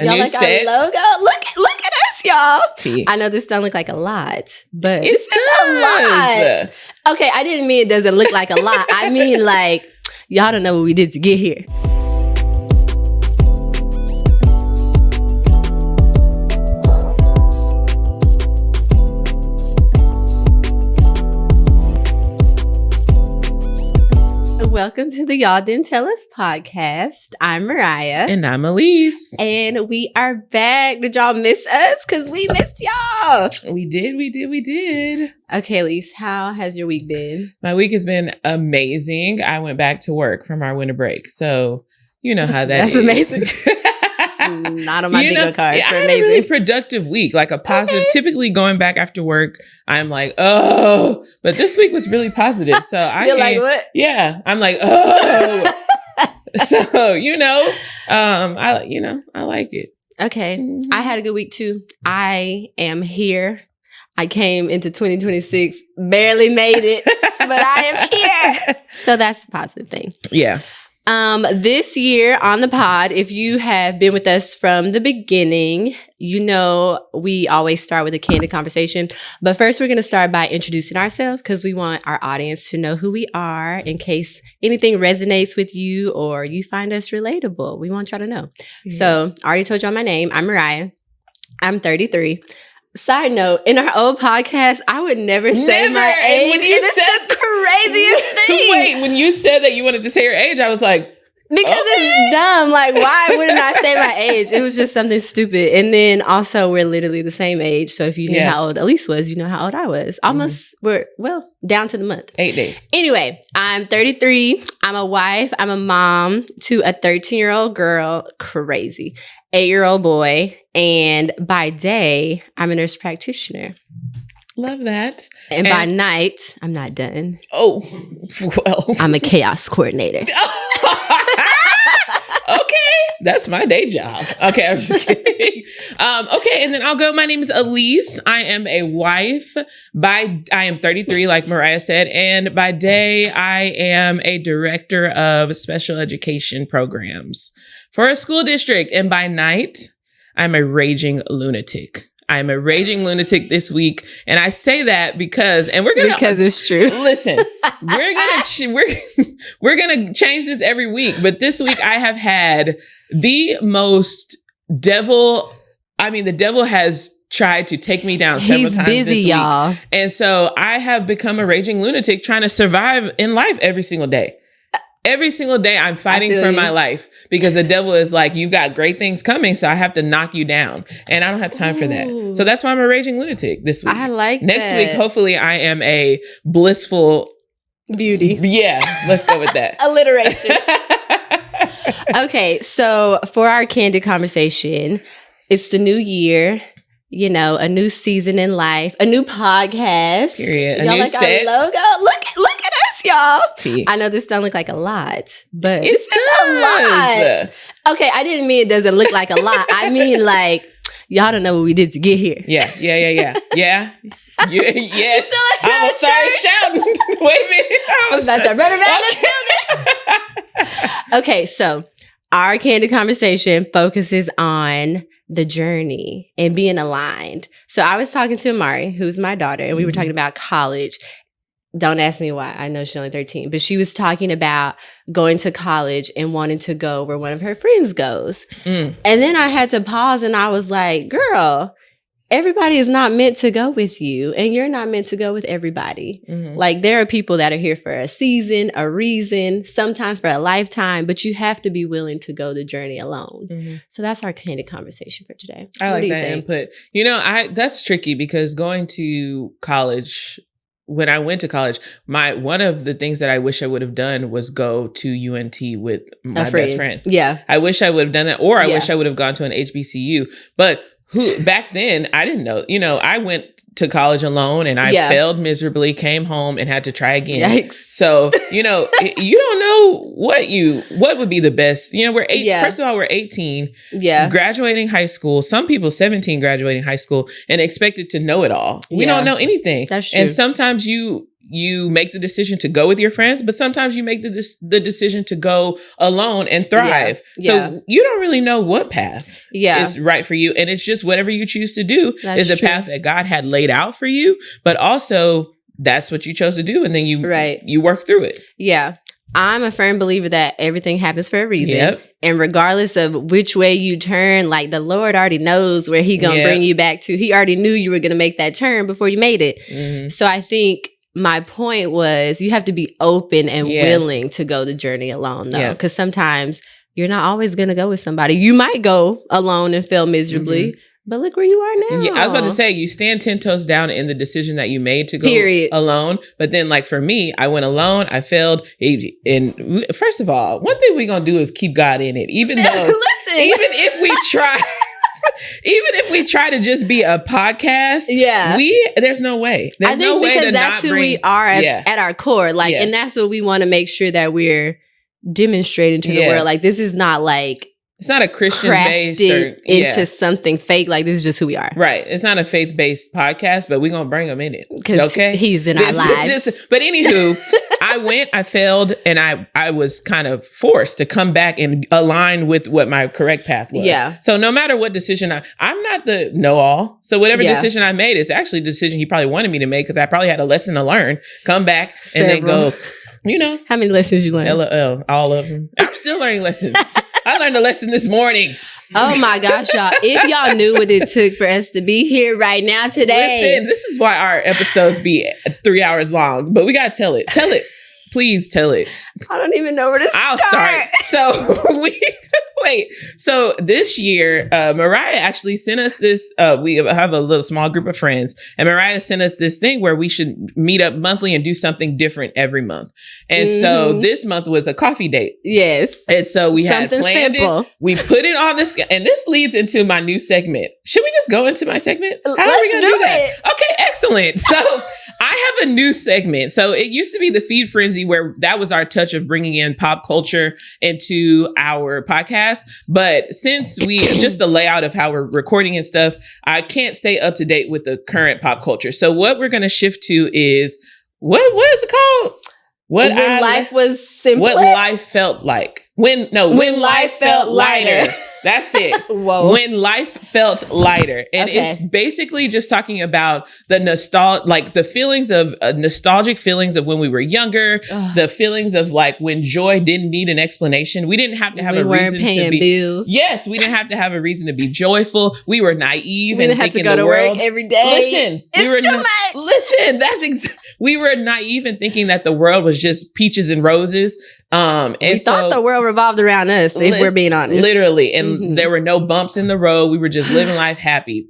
Y'all like set. Our logo? Look at us, y'all. T. I know this don't look like a lot, but it's a lot. Okay, I didn't mean it doesn't look like a lot. I mean like, y'all don't know what we did to get here. Welcome to the Y'all Didn't Tell Us podcast. I'm Mariah. And I'm Elise. And we are back. Did y'all miss us? Because we missed y'all. We did. Okay, Elise, how has your week been? My week has been amazing. I went back to work from our winter break. So, you know how That's is. Amazing. Not on my bingo card for I had amazing. a really productive week, like a positive. Okay. Typically going back after work, I'm like, oh, but this week was really positive. So You're like, what? Yeah, I'm like, oh. So, I like it. Okay. Mm-hmm. I had a good week too. I am here. I came into 2026, barely made it, but I am here. So that's a positive thing. Yeah. This year on the pod, if you have been with us from the beginning, you know we always start with a candid conversation. But first, we're going to start by introducing ourselves because we want our audience to know who we are in case anything resonates with you or you find us relatable. We want y'all to know. Yeah. So I already told y'all my name. I'm Mariah. I'm 33. Side note, in our old podcast, I would never say my age. When you said the craziest thing. Wait, when you said that you wanted to say your age, I was like, because it's dumb. Like, why wouldn't I say my age? It was just something stupid. And then also, we're literally the same age. So if you knew how old Elise was, you know how old I was. Almost, we're down to the month. 8 days. Anyway, I'm 33. I'm a wife. I'm a mom to a 13-year-old girl. Crazy. 8-year-old boy. And by day, I'm a nurse practitioner. Love that. And by night, I'm not done. Oh, well. I'm a chaos coordinator. Okay, that's my day job. Okay, I'm just kidding. Okay, and then I'll go. My name is Elise. I am a wife. I am 33, like Mariah said, and by day, I am a director of special education programs for a school district. And by night, I'm a raging lunatic. I'm a raging lunatic this week. And I say that because it's true. Listen, we're going to change this every week. But this week I have had the most the devil has tried to take me down several times busy, this week. Y'all. And so I have become a raging lunatic trying to survive in life every single day. Every single day I'm fighting for my life because the devil is like, you got great things coming, so I have to knock you down. And I don't have time for that. So that's why I'm a raging lunatic this week. I like Next week, hopefully I am a blissful beauty. Yeah, let's go with that. Alliteration. Okay, so for our candid conversation, it's the new year. You know, a new season in life, a new podcast. Period. Y'all like set. Our logo? Look at us, y'all. T. I know this don't look like a lot, but it's a lot. Okay, I didn't mean it doesn't look like a lot. I mean like, y'all don't know what we did to get here. Yeah. Yes. I started shouting. Wait a minute. I was about to run around this building. Okay, so our candid conversation focuses on the journey and being aligned. So I was talking to Amari, who's my daughter, and we were talking about college. Don't ask me why. I know she's only 13, but she was talking about going to college and wanting to go where one of her friends goes. And then I had to pause and I was like, girl, everybody is not meant to go with you and you're not meant to go with everybody. Like there are people that are here for a season, a reason, sometimes for a lifetime, but you have to be willing to go the journey alone. So that's our candid conversation for today. I like that input. You know, that's tricky because going to college, when I went to college, one of the things that I wish I would have done was go to UNT with my best friend. Yeah. I wish I would have done that, or I wish I would have gone to an HBCU. But back then, I didn't know. You know, I went to college alone and I failed miserably, came home and had to try again. Yikes. So, you know, you don't know what would be the best. You know, we're first of all, we're 18, graduating high school. Some people 17 graduating high school and expected to know it all. We don't know anything. That's true. And sometimes you you make the decision to go with your friends, but sometimes you make the decision to go alone and thrive. Yeah. So you don't really know what path is right for you. And it's just whatever you choose to do is the path that God had laid out for you. But also that's what you chose to do. And then you work through it. Yeah. I'm a firm believer that everything happens for a reason. And regardless of which way you turn, like the Lord already knows where he gonna bring you back to. He already knew you were gonna make that turn before you made it. Mm-hmm. So I think my point was you have to be open and willing to go the journey alone though. Because sometimes you're not always gonna go with somebody. You might go alone and fail miserably. Mm-hmm. But look where you are now. Yeah, I was about to say, you stand 10 toes down in the decision that you made to go alone. But then, like, for me, I went alone. I failed. And first of all, one thing we're going to do is keep God in it. Even though, even if we try to just be a podcast, there's no way. There's no way because that's who we are at our core. Like, and that's what we want to make sure that we're demonstrating to the world. Like, this is not like, it's not a Christian based into something fake. Like, this is just who we are. Right. It's not a faith based podcast, but we're gonna bring him in it. Okay, he's in our lives. But anywho, I failed, and I was kind of forced to come back and align with what my correct path was. Yeah. So no matter what decision I'm not the know all. So whatever decision I made is actually the decision he probably wanted me to make, because I probably had a lesson to learn. Come back and then go. How many lessons you learned? LOL, all of them. I'm still learning lessons. I learned a lesson this morning. Oh my gosh, y'all. If y'all knew what it took for us to be here right now today. Listen, this is why our episodes be 3 hours long, but we got to tell it. Tell it. Please tell it. I don't even know where to start. I'll start. So this year, Mariah actually sent us this. We have a little small group of friends, and Mariah sent us this thing where we should meet up monthly and do something different every month. And so this month was a coffee date. Yes. And so we had planned it. We put it on this, and this leads into my new segment. Should we just go into my segment? How are we going to do that? Okay, excellent. So I have a new segment. So it used to be the Feed Frenzy, where that was our touch of bringing in pop culture into our podcast. But since just the layout of how we're recording and stuff, I can't stay up to date with the current pop culture. So what we're going to shift to is, what is it called? When life was simpler? What life felt like. When life felt lighter. That's it. Whoa. When life felt lighter. And it's basically just talking about the the feelings of nostalgic feelings of when we were younger, the feelings of like when joy didn't need an explanation. We didn't have to have a reason to be bills. Yes, we didn't have to have a reason to be joyful. We were naive. We didn't have to go to work every day. Listen, we were naive in thinking that the world was just peaches and roses. And we thought the world revolved around us, if we're being honest. Literally. And there were no bumps in the road. We were just living life happy.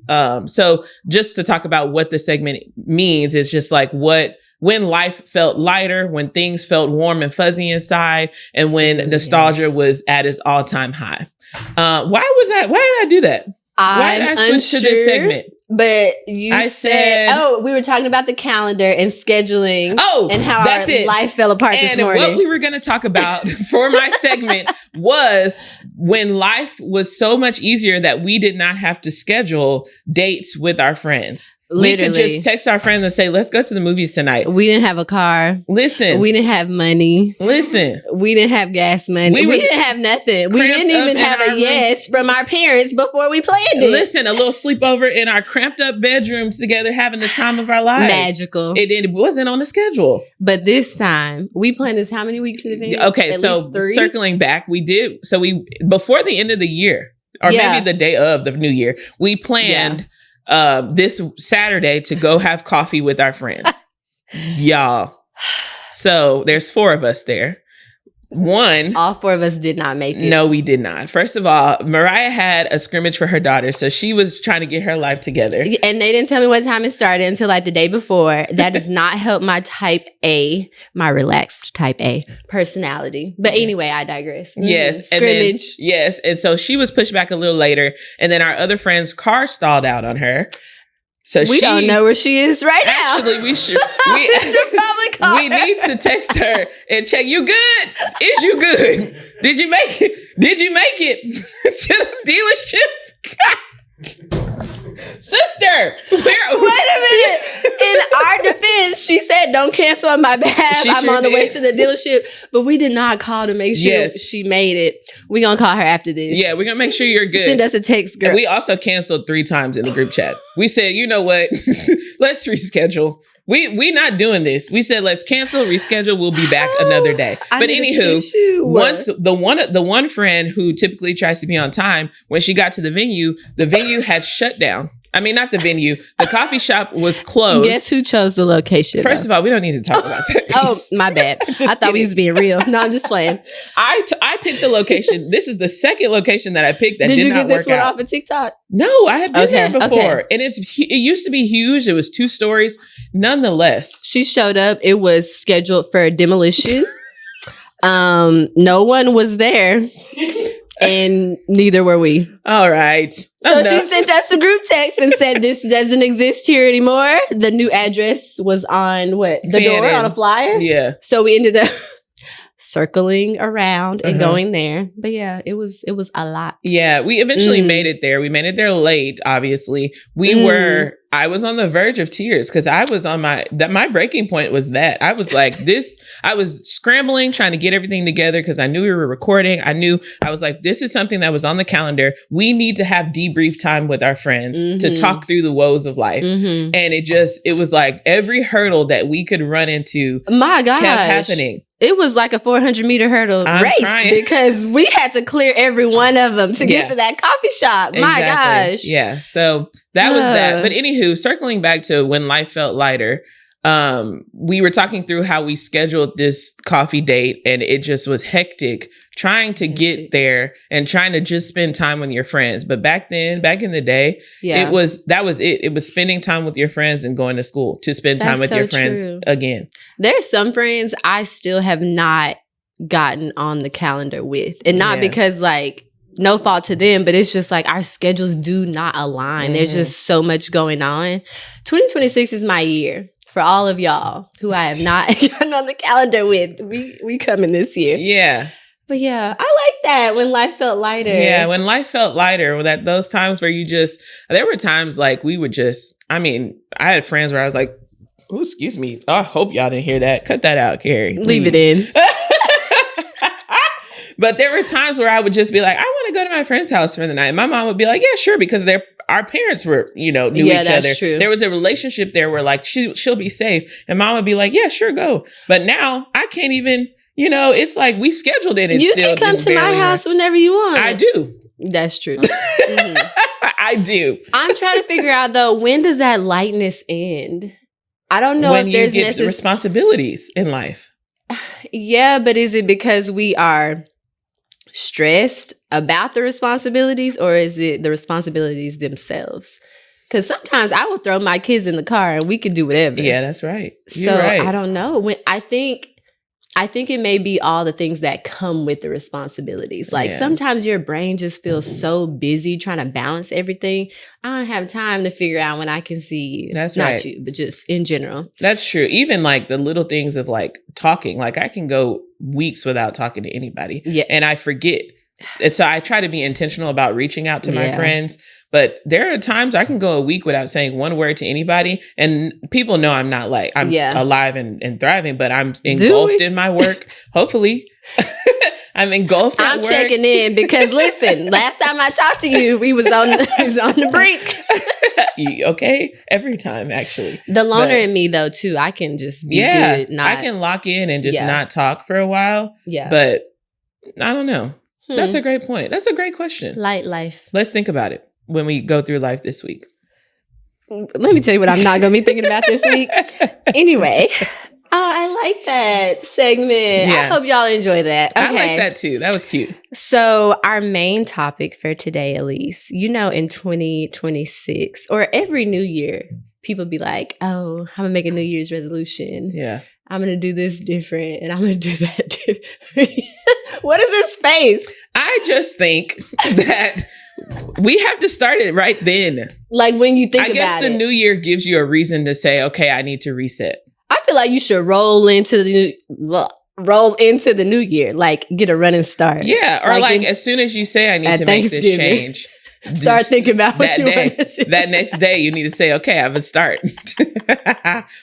So just to talk about what the segment means is just like when life felt lighter, when things felt warm and fuzzy inside, and when nostalgia was at its all-time high. Why did I do that? Why did I switch to this segment? But you said, we were talking about the calendar and scheduling and how our life fell apart this morning. And what we were going to talk about for my segment was when life was so much easier that we did not have to schedule dates with our friends. Literally. We could just text our friends and say, let's go to the movies tonight. We didn't have a car. Listen. We didn't have money. Listen. We didn't have gas money. We didn't have nothing. We didn't even have a yes from our parents before we planned it. Listen, a little sleepover in our cramped up bedrooms together, having the time of our lives. Magical. It wasn't on the schedule. But this time, we planned this how many weeks in advance? Okay, so circling back, we did. So before the end of the year, or maybe the day of the new year, we planned this Saturday to go have coffee with our friends. Y'all. So there's 4 of us there. All 4 of us did not make it. No, we did not. First of all, Mariah had a scrimmage for her daughter, so she was trying to get her life together. And they didn't tell me what time it started until like the day before. That does not help my my relaxed type A personality. But anyway, I digress. Yes. Scrimmage. Yes. And so she was pushed back a little later, and then our other friend's car stalled out on her. So we don't know where she is right now. Actually, we should. Probably call we need to text her and check. You good? Is you good? Did you make it? Did you make it to the dealership? Sister, wait a minute. In our defense, She said, don't cancel on my behalf. I'm on the way to the dealership. But we did not call to make sure she made it. We're going to call her after this. Yeah, we're going to make sure you're good. Send us a text, girl. And we also canceled 3 times in the group chat. We said, you know what? Let's reschedule. We not doing this. We said, let's cancel, reschedule. We'll be back another day. But anywho, once the one friend who typically tries to be on time, when she got to the venue had shut down. I mean, not the venue. The coffee shop was closed. Guess who chose the location? First of all, we don't need to talk about that. Oh, my bad. I thought we was being real. No, I'm just playing. I picked the location. This is the second location that I picked that did not work out. Did you get this one off of TikTok? No, I had been there before. And it used to be huge. It was 2 stories. Nonetheless. She showed up. It was scheduled for demolition. No one was there. And neither were we. All right. So she sent us a group text and said, this doesn't exist here anymore. The new address was on the door on a flyer. Yeah. So we ended up circling around and going there. But yeah, it was a lot. Yeah, we eventually made it there. We made it there late, obviously. I was on the verge of tears because I was on my breaking point was that. I was like I was scrambling, trying to get everything together because I knew we were recording. I was like, this is something that was on the calendar. We need to have debrief time with our friends to talk through the woes of life. And it was like every hurdle that we could run into kept happening. It was like a 400-meter hurdle race because we had to clear every one of them to get to that coffee shop. Exactly. My gosh. Yeah. So that was that. But anywho, circling back to when life felt lighter, we were talking through how we scheduled this coffee date and it just was hectic trying to get there and trying to just spend time with your friends. But back in the day, that was it. It was spending time with your friends and going to school to spend time with your friends again. There's some friends I still have not gotten on the calendar with. And not because no fault to them, but it's just like our schedules do not align. There's just so much going on. 2026 is my year. For all of y'all who I have not gotten on the calendar with, we coming this year. Yeah. But yeah, I like that when life felt lighter. Yeah, when life felt lighter, those times where there were times I had friends where I was like, oh, excuse me. I hope y'all didn't hear that. Cut that out, Carrie. Leave it in. But there were times where I would just be like, I want to go to my friend's house for the night. My mom would be like, yeah, sure, because our parents were, knew each other. True. There was a relationship there where she'll be safe. And mom would be like, yeah, sure, go. But now I can't even, it's like we scheduled it and you can come to my house whenever you want. I do. That's true. I do. I'm trying to figure out though, when does that lightness end? I don't know if there's get responsibilities in life. Yeah, but is it because we are stressed about the responsibilities or is it the responsibilities themselves? Because sometimes I will throw my kids in the car and we can do whatever. Yeah, that's right. You're right. I don't know. I think it may be all the things that come with the responsibilities. Sometimes your brain just feels so busy trying to balance everything. I don't have time to figure out when I can see you. That's not right. you, but just in general. That's true. Even the little things of talking. I can go weeks without talking to anybody. Yeah. And I forget. And so I try to be intentional about reaching out to my friends. But there are times I can go a week without saying one word to anybody. And people know I'm not I'm alive and thriving, but I'm engulfed in my work. Hopefully. I'm engulfed at work. I'm checking in because listen, last time I talked to you, we was on the brink. Okay? Every time, actually. The loner in me though, too. I can just be good. I can lock in and just not talk for a while. Yeah. But I don't know. That's a great point. That's a great question. Light life. Let's think about it when we go through life this week. Let me tell you what I'm not going to be thinking about this week. Anyway. Oh, I like that segment. Yeah. I hope y'all enjoy that. Okay. I like that too. That was cute. So our main topic for today, Elise, in 2026 or every new year, people be like, oh, I'm going to make a New Year's resolution. Yeah. I'm going to do this different and I'm going to do that different. What is this face? I just think that we have to start it right then. When you think about it. I guess the new year gives you a reason to say, okay, I need to reset. I feel like you should roll into the new year, get a running start. Yeah, or as soon as you say I need to make this change, Start thinking about what you want to do. That next day, you need to say, okay, I'm going to start.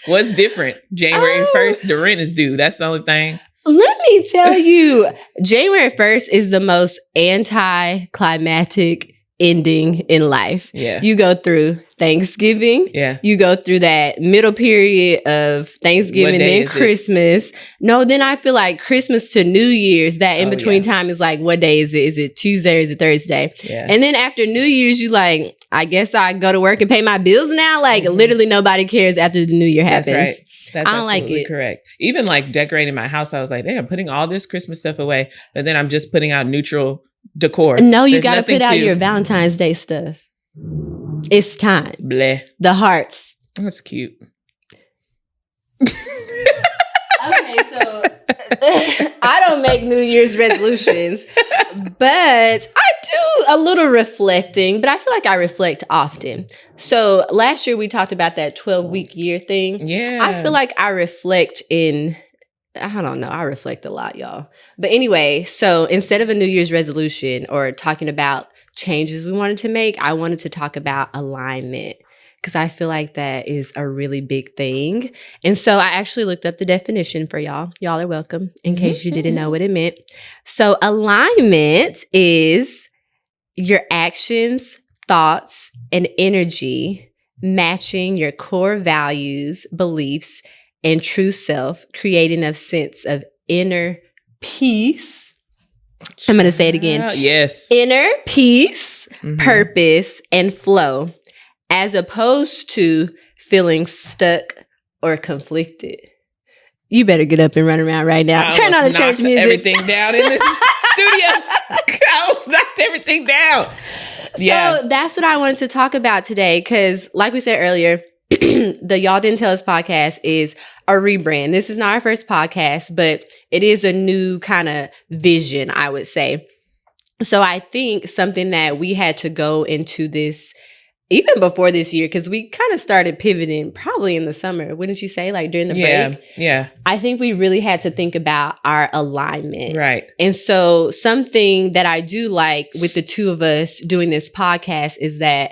What's different? January 1st, the rent is due. That's the only thing. Let me tell you, January 1st is the most anticlimactic ending in life. Yeah. You go through Thanksgiving. Yeah. You go through that middle period of Thanksgiving, then Christmas. No, then I feel like Christmas to New Year's, that in between time is like, what day is it? Is it Tuesday or is it Thursday? Yeah. And then after New Year's, you like, I guess I go to work and pay my bills now. Like literally nobody cares after the new year happens. That's right. That's I don't like it. Correct. Even like decorating my house, I was like, hey, I'm putting all this Christmas stuff away, but then I'm just putting out neutral decor. No, you got to put out your Valentine's Day stuff. It's time. Bleh. The hearts. That's cute. Okay, so I don't make New Year's resolutions, but I do a little reflecting, but I feel like I reflect often. So last year we talked about that 12-week year thing. Yeah. I feel like I reflect I don't know. I reflect a lot, y'all. But anyway, so instead of a New Year's resolution or talking about changes we wanted to make, I wanted to talk about alignment because I feel like that is a really big thing. And so I actually looked up the definition for y'all. Y'all are welcome in case you didn't know what it meant. So alignment is your actions, thoughts, and energy matching your core values, beliefs, and true self, creating a sense of inner peace. I'm going to say it again. Yes. Inner peace, purpose, and flow, as opposed to feeling stuck or conflicted. You better get up and run around right now. Turn on the church music. Everything down in this studio. I almost knocked everything down. So that's what I wanted to talk about today because, like we said earlier, the Y'all Didn't Tell Us podcast is a rebrand. This is not our first podcast, but it is a new kind of vision, I would say. So I think something that we had to go into this even before this year, because we kind of started pivoting probably in the summer, wouldn't you say? Like during the break? Yeah. I think we really had to think about our alignment. Right. And so something that I do like with the two of us doing this podcast is that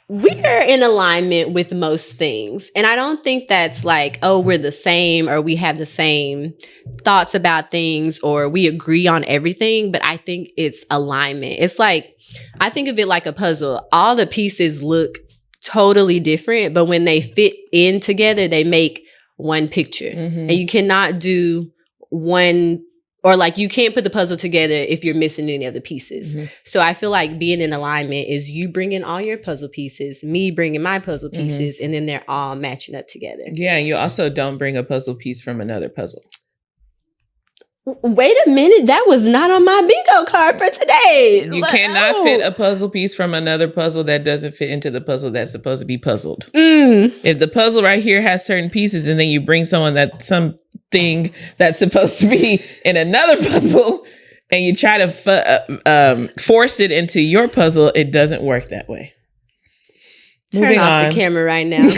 we are in alignment with most things. And I don't think that's like, oh, we're the same or we have the same thoughts about things or we agree on everything. But I think it's alignment. It's like, I think of it like a puzzle. All the pieces look totally different, but when they fit in together, they make one picture. And you cannot do one, or like you can't put the puzzle together if you're missing any of the pieces. So I feel like being in alignment is you bringing all your puzzle pieces, me bringing my puzzle pieces, and then they're all matching up together. Yeah, and you also don't bring a puzzle piece from another puzzle. Wait a minute, that was not on my bingo card for today. You cannot fit a puzzle piece from another puzzle that doesn't fit into the puzzle that's supposed to be puzzled. If the puzzle right here has certain pieces and then you bring something that's supposed to be in another puzzle and you try to force it into your puzzle, it doesn't work that way. Turn off the camera right now.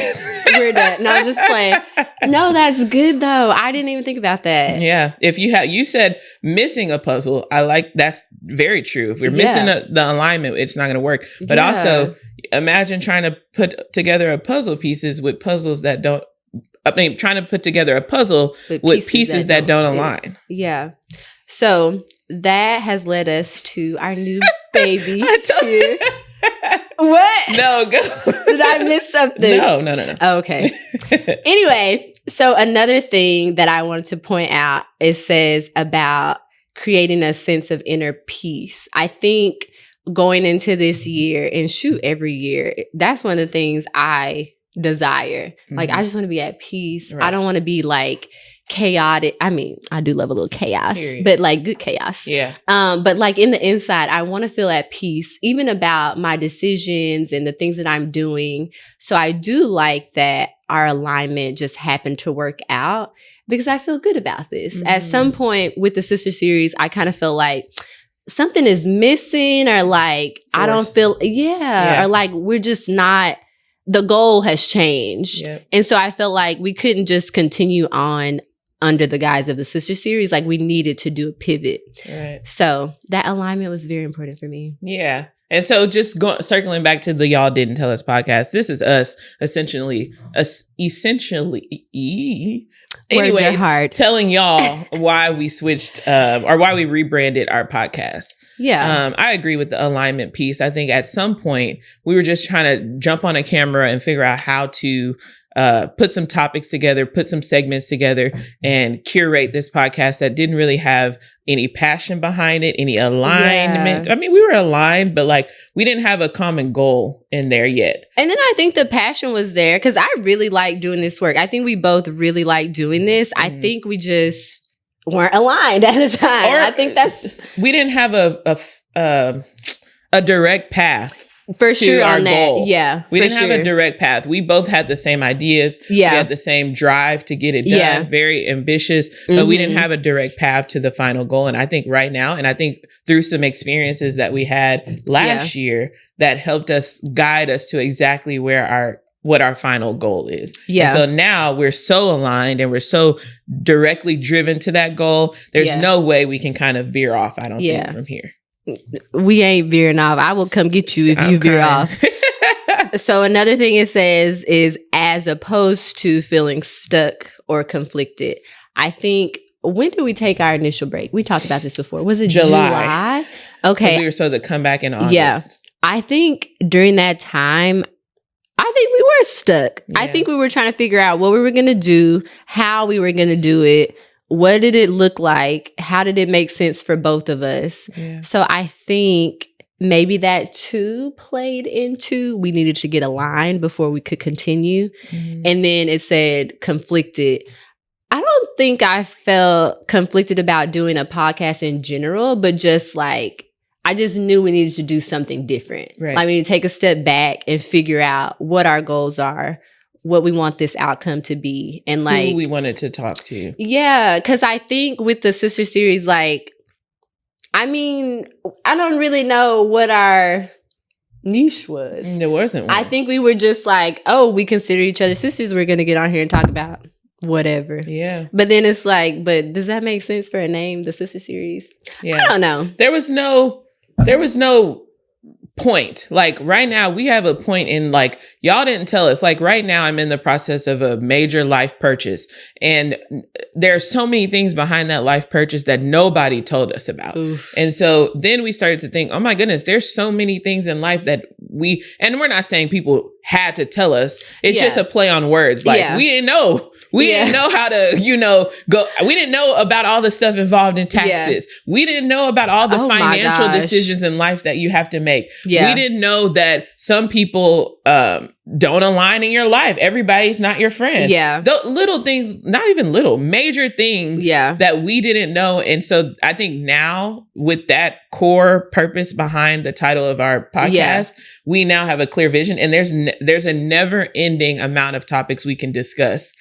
We're done. No, I'm just playing. No, that's good though. I didn't even think about that. Yeah. If you said missing a puzzle, that's very true. If you're missing the alignment, it's not going to work. But also imagine trying to put together a puzzle pieces with puzzles that don't, trying to put together a puzzle with pieces that don't align. Yeah. So that has led us to our new baby. Here. What? No, go. Did I miss something? No. Oh, okay. Anyway, so another thing that I wanted to point out, it says about creating a sense of inner peace. I think going into this year and every year, that's one of the things I desire. Like, I just want to be at peace. Right. I don't want to be like chaotic. I mean, I do love a little chaos, but like good chaos. Yeah. But like in the inside, I want to feel at peace, even about my decisions and the things that I'm doing. So I do like that our alignment just happened to work out because I feel good about this. At some point with the sister series, I kind of feel like something is missing or like, forced. I don't feel, or like we're just not, the goal has changed. Yep. And so I felt like we couldn't just continue on under the guise of the sister series. Like we needed to do a pivot. Right. So that alignment was very important for me. Yeah. And so just circling back to the Y'all Didn't Tell Us podcast, this is us essentially anyway, telling y'all why we switched or why we rebranded our podcast. Yeah. I agree with the alignment piece. I think at some point we were just trying to jump on a camera and figure out how to put some topics together, put some segments together, and curate this podcast that didn't really have any passion behind it, any alignment. Yeah. I mean, we were aligned, but like we didn't have a common goal in there yet. And then I think the passion was there because I really like doing this work. I think we both really like doing this. I think we just weren't aligned at the time. Or I think we didn't have a direct path. For sure on that. Goal. Yeah. We didn't have a direct path. We both had the same ideas. Yeah. We had the same drive to get it done. Yeah. Very ambitious, but we didn't have a direct path to the final goal. And I think right now, and I think through some experiences that we had last year that helped us guide us to exactly what our final goal is. Yeah. And so now we're so aligned and we're so directly driven to that goal. There's no way we can kind of veer off, I don't think, from here. We ain't veering off. I will come get you if you veer off. So another thing it says is as opposed to feeling stuck or conflicted. I think, when did we take our initial break? We talked about this before. Was it July? Okay. We were supposed to come back in August. Yeah. I think during that time, I think we were stuck. Yeah. I think we were trying to figure out what we were going to do, how we were going to do it. What did it look like? How did it make sense for both of us? Yeah. So I think maybe that too played into we needed to get aligned before we could continue. Mm-hmm. And then it said conflicted. I don't think I felt conflicted about doing a podcast in general, but just like, I just knew we needed to do something different. Right. Like we need to take a step back and figure out what our goals are, what we want this outcome to be, and like who we wanted to talk to. Yeah, because I think with the sister series, like, I mean, I don't really know what our niche was. There wasn't one. I think we were just like, oh, we consider each other sisters. We're going to get on here and talk about whatever. Yeah. But then it's like, but does that make sense for a name, the sister series? Yeah. I don't know. There was no point. Like right now we have a point in like, y'all didn't tell us, like right now I'm in the process of a major life purchase and there's so many things behind that life purchase that nobody told us about. Oof. And so then we started to think, oh my goodness, there's so many things in life that and we're not saying people had to tell us. It's just a play on words. Like we didn't know. We didn't know how to, go. We didn't know about all the stuff involved in taxes. Yeah. We didn't know about all the financial decisions in life that you have to make. Yeah. We didn't know that some people don't align in your life. Everybody's not your friend. Yeah. The little things, not even little, major things that we didn't know. And so I think now with that core purpose behind the title of our podcast, we now have a clear vision and there's a never ending amount of topics we can discuss.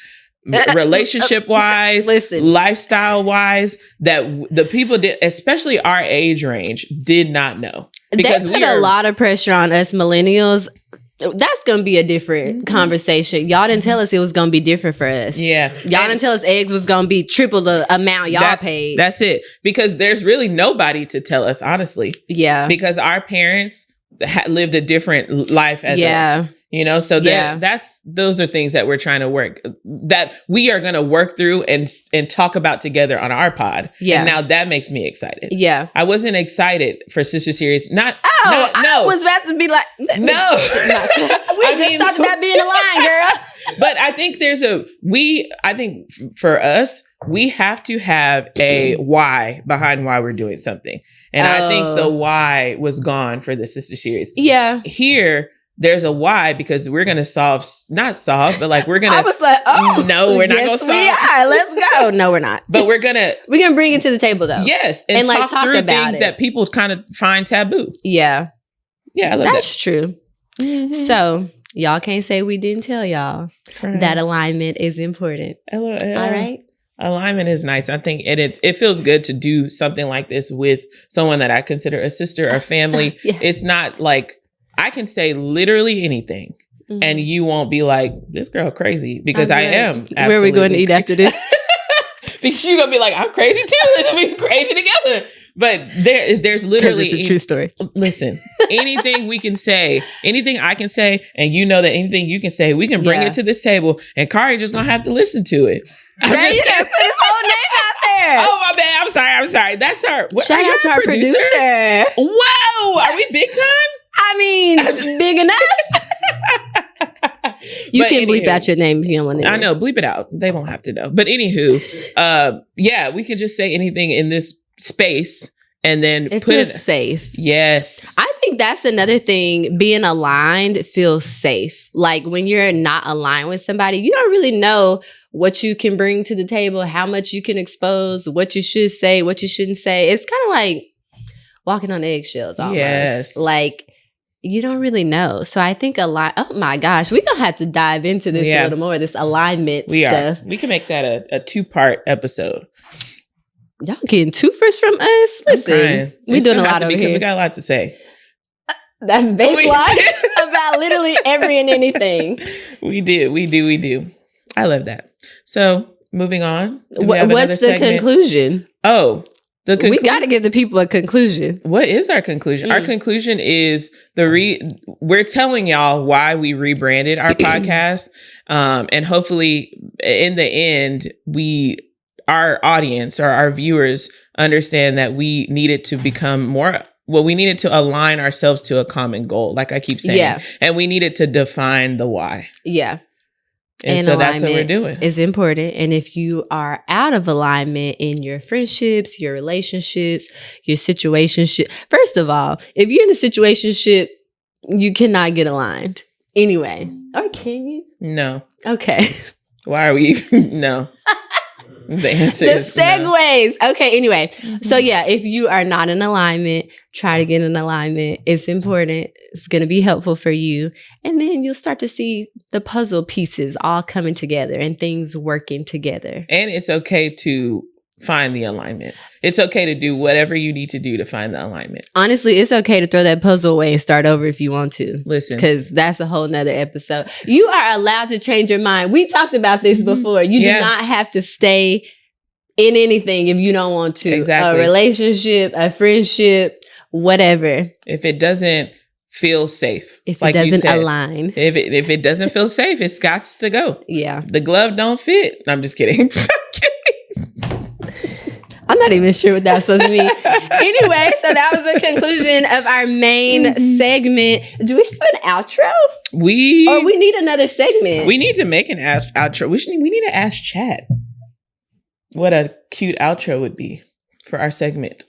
Relationship wise, lifestyle wise, that the people did, especially our age range, did not know. Because they put a lot of pressure on us millennials. That's going to be a different conversation. Y'all didn't tell us it was going to be different for us. Yeah. Y'all didn't tell us eggs was going to be triple the amount y'all paid. That's it. Because there's really nobody to tell us, honestly. Yeah. Because our parents lived a different life as us. So those are things that we're trying to work, that we are going to work through and talk about together on our pod. Yeah. And now that makes me excited. Yeah. I wasn't excited for Sister Series. No. I was about to be like, no. We talked about being aligned, girl. But I think I think for us, we have to have a why behind why we're doing something. And I think the why was gone for the Sister Series. Yeah. Here, there's a why, because we're going to not solve, but like we're going to. I was like, no, we're not going to solve. We are. Let's go. No, we're not. But we're going to bring it to the table though. Yes. And like talk through about things that people kind of find taboo. Yeah. Yeah. I love That's true. Mm-hmm. So y'all can't say we didn't tell y'all that alignment is important. All right. Alignment is nice. I think it feels good to do something like this with someone that I consider a sister or family. It's not like, I can say literally anything and you won't be like, this girl crazy, because I am. Where are we going to eat after this? because you're gonna be like, I'm crazy too. Let's be crazy together. But there's literally it's a true story. Listen, anything we can say, anything I can say, and you know that anything you can say, we can bring it to this table, and Kari just gonna have to listen to it. Right, you didn't put his whole name out there. Oh my bad. I'm sorry. That's her. Shout out to our producer. Whoa, are we big time? I mean, big enough. You can bleep out your name if you don't want to. I know, bleep it out. They won't have to know. But anywho, yeah, we can just say anything in this space and then put it safe. Yes. I think that's another thing. Being aligned feels safe. Like when you're not aligned with somebody, you don't really know what you can bring to the table, how much you can expose, what you should say, what you shouldn't say. It's kind of like walking on eggshells almost. Yes. Like you don't really know. So I think oh my gosh, we're going to have to dive into this a little more, this alignment stuff. We can make that a 2-part episode. Y'all getting twofers from us? Listen, we're doing a lot over here. Because we got a lot to say. That's baseline about literally every and anything. We do. I love that. So moving on. What's the conclusion? Oh, we got to give the people a conclusion. What is our conclusion? Our conclusion is we're telling y'all why we rebranded our podcast. And hopefully in the end, our audience or our viewers understand that we needed to become more, we needed to align ourselves to a common goal. Like I keep saying. Yeah. And we needed to define the why. Yeah. And so that's what we're doing. It's important. And if you are out of alignment in your friendships, your relationships, your situationship, first of all, if you're in a situationship, you cannot get aligned anyway. Or can you? No. Okay. Why are we? No. The answer is segues. No. Okay, anyway. So yeah, if you are not in alignment, try to get in alignment. It's important. It's going to be helpful for you. And then you'll start to see the puzzle pieces all coming together and things working together. And it's okay to find the alignment. It's okay to do whatever you need to do to find the alignment. Honestly, it's okay to throw that puzzle away and start over if you want to. Listen. Because that's a whole nother episode. You are allowed to change your mind. We talked about this before. You do not have to stay in anything if you don't want to. Exactly. A relationship, a friendship, whatever. If it doesn't feel safe. If it doesn't align. If it doesn't feel safe, it's got to go. Yeah. The glove don't fit. I'm just kidding. I'm not even sure what that's supposed to mean. Anyway, so that was the conclusion of our main segment. Do we have an outro? Or we need another segment. We need to make an outro. We need to ask chat what a cute outro would be for our segment.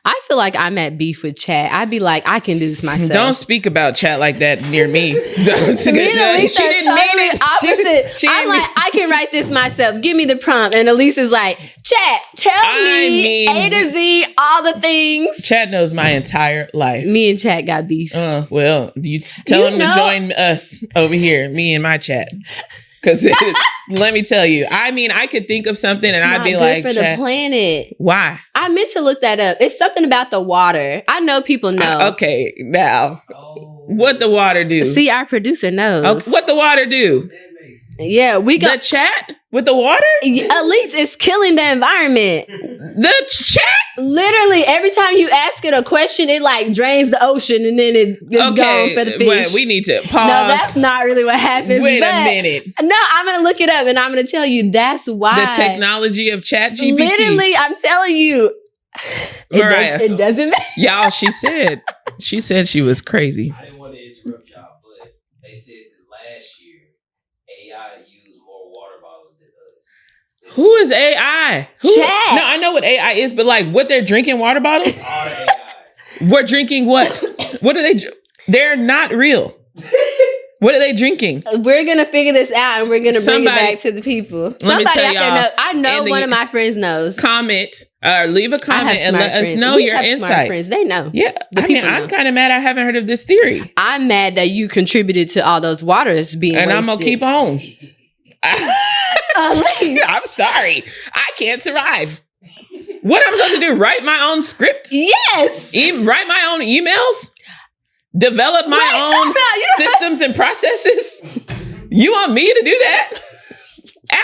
I feel like I'm at beef with chat. I'd be like, I can do this myself. Don't speak about chat like that near me. Me and Elise are totally opposite. I'm like, I can write this myself. Give me the prompt. And Elise is like, chat, tell me A to Z, all the things. Chat knows my entire life. Me and chat got beef. Well, you tell him to join us over here, me and my chat. Because let me tell you, I mean, I could think of something and I'd be like, for the planet. Why? I meant to look that up. It's something about the water. I know people know. Okay, now, what the water do? See, our producer knows. What the water do? Yeah, we got the chat with the water. At least it's killing the environment. The chat, literally, every time you ask it a question, it like drains the ocean and then it gets gone for the fish. Wait, we need to pause. No, that's not really what happens. Wait a minute. No, I'm gonna look it up and I'm gonna tell you that's why. The technology of ChatGPT. Literally, I'm telling you. It doesn't matter. Y'all, she said she was crazy. I didn't want to interrupt y'all, but they said that last year AI used more water bottles than us. Who is AI? Chat. No, I know what AI is, but like what they're drinking water bottles? All the AIs. We're drinking what? What are they? They're not real. What are they drinking? We're going to figure this out and we're going to bring it back to the people. Somebody out there knows. I know one of my friends knows. Comment or leave a comment and let us know your insight. Friends. They know. Yeah. I'm kind of mad I haven't heard of this theory. I'm mad that you contributed to all those waters being wasted. I'm going to keep on. I'm sorry. I can't survive. What I'm supposed to do? Write my own script? Yes. Write my own emails? Develop my own systems and processes? You want me to do that?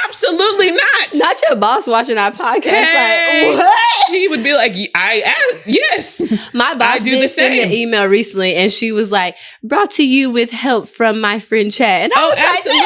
Absolutely not. Not your boss watching our podcast. Like, what? She would be like, yes. My boss did send an email recently, and she was like, brought to you with help from my friend Chad. And I was absolutely.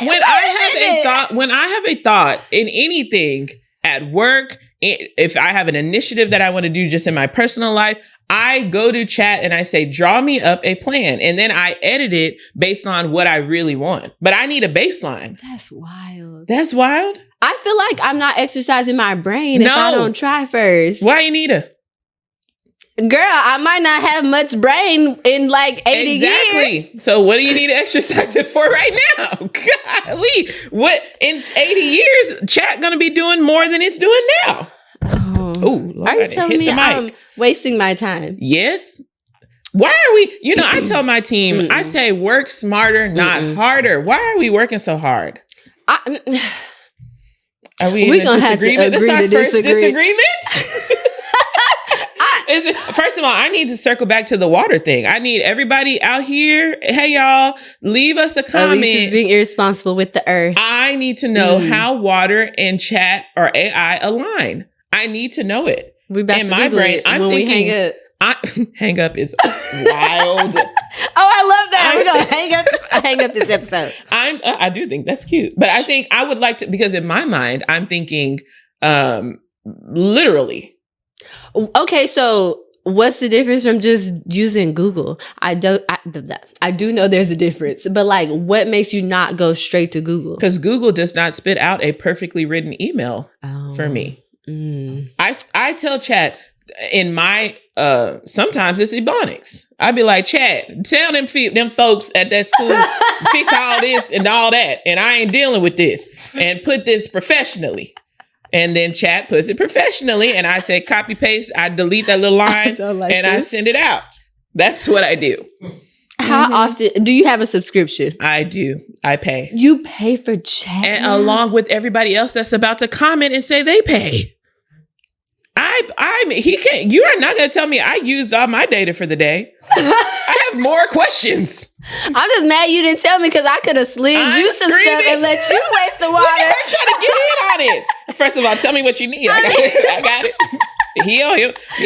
like, what? When I have a thought in anything at work, if I have an initiative that I want to do just in my personal life, I go to chat and I say, draw me up a plan. And then I edit it based on what I really want. But I need a baseline. That's wild. That's wild. I feel like I'm not exercising my brain if I don't try first. Why you need a? Girl, I might not have much brain in like 80 years. So what do you need to exercise it for right now? Golly. What in 80 years, chat gonna be doing more than it's doing now? Oh, Lord, are you telling me I'm wasting my time? Yes. Why are we, I tell my team, I say work smarter, not harder. Why are we working so hard? Are we in a disagreement? That's our first disagreement? First of all, I need to circle back to the water thing. I need everybody out here. Hey, y'all, leave us a comment. Elise is being irresponsible with the earth. I need to know how water and chat or AI align. I need to know it. We about in to my brain, I'm when thinking, we hang up. Hang up is wild. I love that. We're gonna hang up this episode. I do think that's cute, but I think I would like to, because in my mind, I'm thinking literally. Okay, so what's the difference from just using Google? I do know there's a difference, but like, what makes you not go straight to Google? Because Google does not spit out a perfectly written email for me. I tell chat in my sometimes it's Ebonics. I'd be like, chat, tell them folks at that school fix all this and all that, and I ain't dealing with this, and put this professionally. And then chat puts it professionally, and I say copy paste. I delete that little line I send it out. That's what I do. How often do you have a subscription? I do. I pay. You pay for chat, and along with everybody else that's about to comment and say they pay. You are not going to tell me I used all my data for the day. I have more questions. I'm just mad you didn't tell me, because I could have slid you some stuff and let you waste the water. Look at her trying to get in on it. First of all, tell me what you need. I got it. Me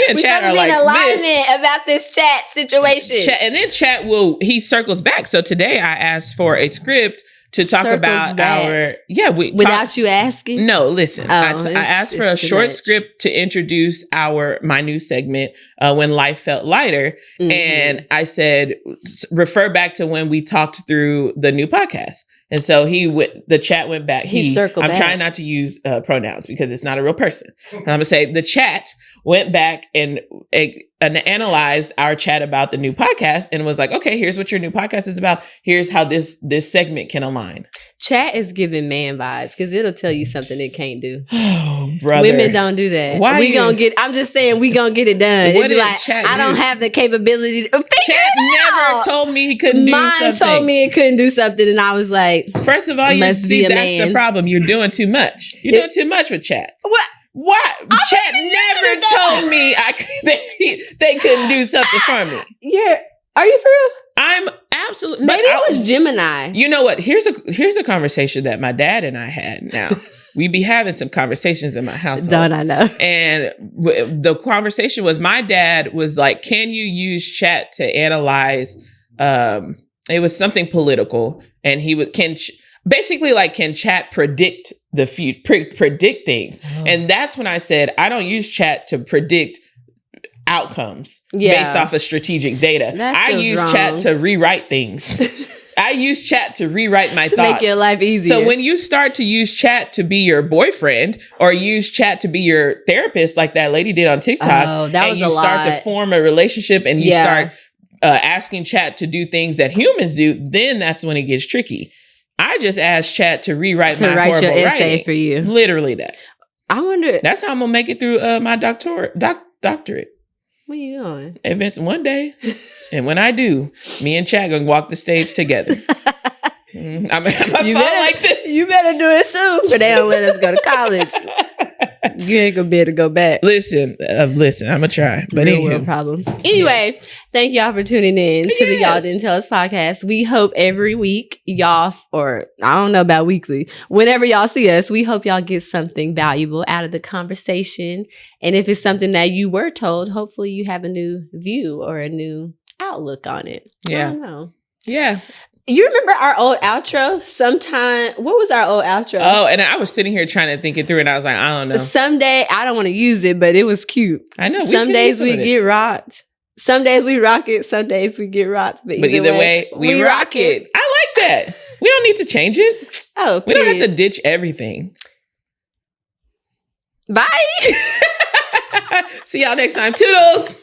and chat are like this. Alignment about this chat situation. And then chat he circles back. So today I asked for a script to talk about without you asking. No, listen. I asked for a short script to introduce my new segment, When Life Felt Lighter, and I said refer back to when we talked through the new podcast. And so the chat went back. He circled back. I'm trying not to use pronouns because it's not a real person. And I'm gonna say the chat went back and analyzed our chat about the new podcast and was like, okay, here's what your new podcast is about. Here's how this segment can align. Chat is giving man vibes because it'll tell you something it can't do. Oh, brother. Women don't do that. I'm just saying we gonna get it done. What did chat do? I don't have the capability to figure Chat it out. Never told me he couldn't do something. Mine told me it couldn't do something, and I was like, first of all, that's the problem. You're doing too much. You're doing too much with chat. What? Chat never told me they couldn't do something for me. Yeah. Are you for real? I'm absolutely. Maybe it was Gemini. You know what? Here's a conversation that my dad and I had. Now we be having some conversations in my household. Don't I know? And the conversation was, my dad was like, "Can you use chat to analyze?" It was something political, and he would can chat predict the future, predict things? Oh. And that's when I said, I don't use chat to predict outcomes based off of strategic data. I use chat to rewrite things. I use chat to rewrite my thoughts. To make your life easier. So when you start to use chat to be your boyfriend or use chat to be your therapist, like that lady did on TikTok, and you start to form a relationship and you start asking chat to do things that humans do, then that's when it gets tricky. I just asked chat to rewrite my horrible your essay writing. For you. Literally that. I wonder. That's how I'm gonna make it through my doctorate. Where you going? It's one day, and when I do, me and Chat gonna walk the stage together. I'm like this. You better do it soon, but they don't let us go to college. You ain't gonna be able to go back. Listen, I'm gonna try. But Real world problems. Anyway, thank y'all for tuning in to the Y'all Didn't Tell Us podcast. We hope every week y'all, or I don't know about weekly, whenever y'all see us, we hope y'all get something valuable out of the conversation. And if it's something that you were told, hopefully you have a new view or a new outlook on it. Yeah. I don't know. Yeah. You remember our old outro? What was our old outro? Oh, and I was sitting here trying to think it through, and I was like, I don't know. Someday, I don't want to use it, but it was cute. I know. Some days we get rocked. Some days we rock it. Some days we get rocked. But either way, we rock it. I like that. We don't need to change it. Oh, we don't have to ditch everything. Bye. See y'all next time. Toodles.